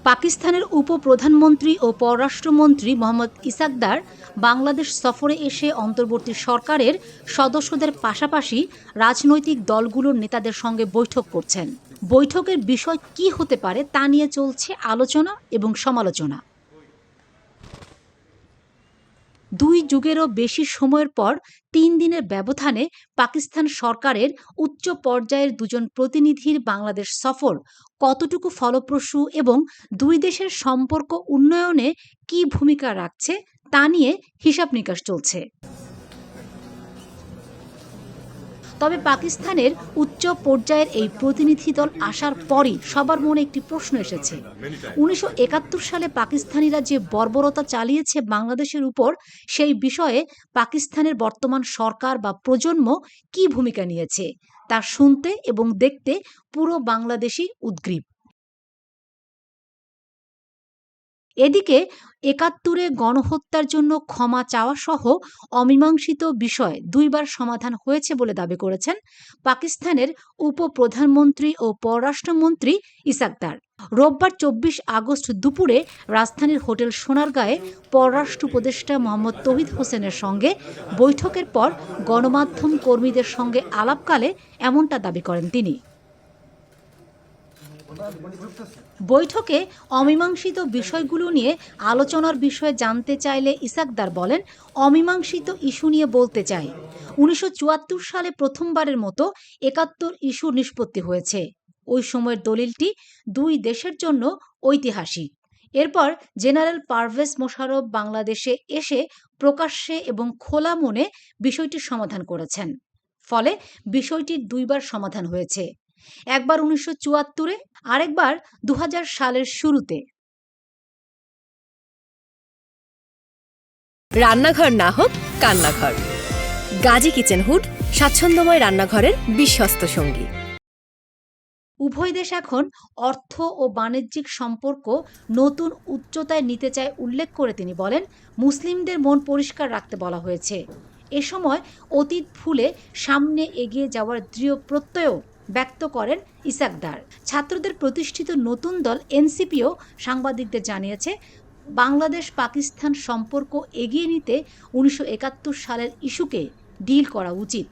পাকিস্তানের উপপ্রধানমন্ত্রী ও পররাষ্ট্রমন্ত্রী মোহাম্মদ ইসাকদার বাংলাদেশ সফরে এসে অন্তর্বর্তী সরকারের সদস্যদের পাশাপাশি রাজনৈতিক দলগুলোর নেতাদের সঙ্গে বৈঠক করছেন। বৈঠকের বিষয় কী হতে পারে তা নিয়ে চলছে আলোচনা এবং সমালোচনা। 2 যুগেরও বেশি সময়ের পর 3 দিনের ব্যবধানে পাকিস্তান সরকারের উচ্চ পর্যায়ের দুজন প্রতিনিধির বাংলাদেশ সফর কতটুকু ফলপ্রসূ এবং দুই দেশের সম্পর্ক উন্নয়নে কী ভূমিকা রাখছে তা নিয়ে হিসাব নিকাশ চলছে। তবে পাকিস্তানের উচ্চ পর্যায়ের এই প্রতিনিধি দল আসার পরই সবার মনে একটি প্রশ্ন এসেছে। 1971 সালে পাকিস্তানিরা যে বর্বরতা চালিয়েছে বাংলাদেশের উপর, সেই বিষয়ে পাকিস্তানের বর্তমান সরকার বা প্রজন্ম কী ভূমিকা নিয়েছে তা শুনতে এবং দেখতে পুরো বাংলাদেশি উদগ্রীব। এদিকে ৭১-এ গণহত্যার জন্য ক্ষমা চাওয়া সহ অমীমাংসিত বিষয় 2 বার সমাধান হয়েছে বলে দাবি করেছেন পাকিস্তানের উপপ্রধানমন্ত্রী ও পররাষ্ট্রমন্ত্রী ইসাকদার। রোববার 24 আগস্ট দুপুরে রাজধানীর হোটেল সোনারগাঁয়ে পররাষ্ট্র উপদেষ্টা মোহাম্মদ তৌহিদ হোসেনের সঙ্গে বৈঠকের পর গণমাধ্যম কর্মীদের সঙ্গে আলাপকালে এমনটা দাবি করেন তিনি। বৈঠকে অমীমাংসিত বিষয়গুলো নিয়ে আলোচনার বিষয়ে জানতে চাইলে ইসাকদার বলেন, অমীমাংসিত ইস্যু নিয়ে বলতে চাই। 1974 সালে প্রথমবারের মতো ৭১ ইস্যু নিষ্পত্তি হয়েছে। ওই সময়ের দলিলটি 2 দেশের জন্য ঐতিহাসিক। এরপর জেনারেল পারভেজ মোশাররফ বাংলাদেশে এসে প্রকাশ্যে এবং খোলা মনে বিষয়টির সমাধান করেছেন। ফলে বিষয়টির 2 বার সমাধান হয়েছে, একবার 1974-এ, আরেকবার 2000 সালের শুরুতে। রান্নাঘর না হোক কান্নাঘর, গাজী কিচেন হুড স্বাচ্ছন্দ্যময় রান্নাঘরের বিশ্বস্ত সঙ্গী। উভয় দেশ এখন অর্থ ও বাণিজ্যিক সম্পর্ক নতুন উচ্চতায় নিতে চায় উল্লেখ করে তিনি বলেন, মুসলিমদের মন পরিষ্কার রাখতে বলা হয়েছে। এ সময় অতীত ভুলে সামনে এগিয়ে যাওয়ার দৃঢ় প্রত্যয়ও ব্যক্ত করেন ইসাকদার। ছাত্রদের প্রতিষ্ঠিত নতুন দল এনসিপিও সাংবাদিকদের জানিয়েছে, বাংলাদেশ পাকিস্তান সম্পর্ক এগিয়ে নিতে 1971 সালের ইস্যুকে ডিল করা উচিত।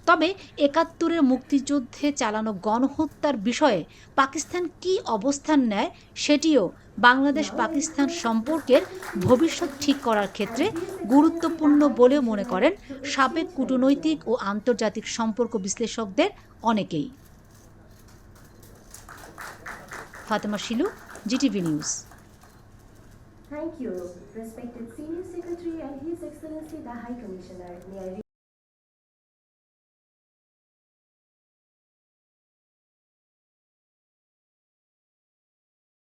তবে ৭১-এর মুক্তিযুদ্ধে চালানো গণহত্যার বিষয়ে পাকিস্তান কী অবস্থান নেয় সেটিও বাংলাদেশ পাকিস্তান সম্পর্কের ভবিষ্যৎ ঠিক করার ক্ষেত্রে গুরুত্বপূর্ণ বলেও মনে করেন সাবেক কূটনৈতিক ও আন্তর্জাতিক সম্পর্ক বিশ্লেষকদের অনেকেই। Fatema Shilu, GTV news. Thank you, respected Senior Secretary and His Excellency the High Commissioner. May I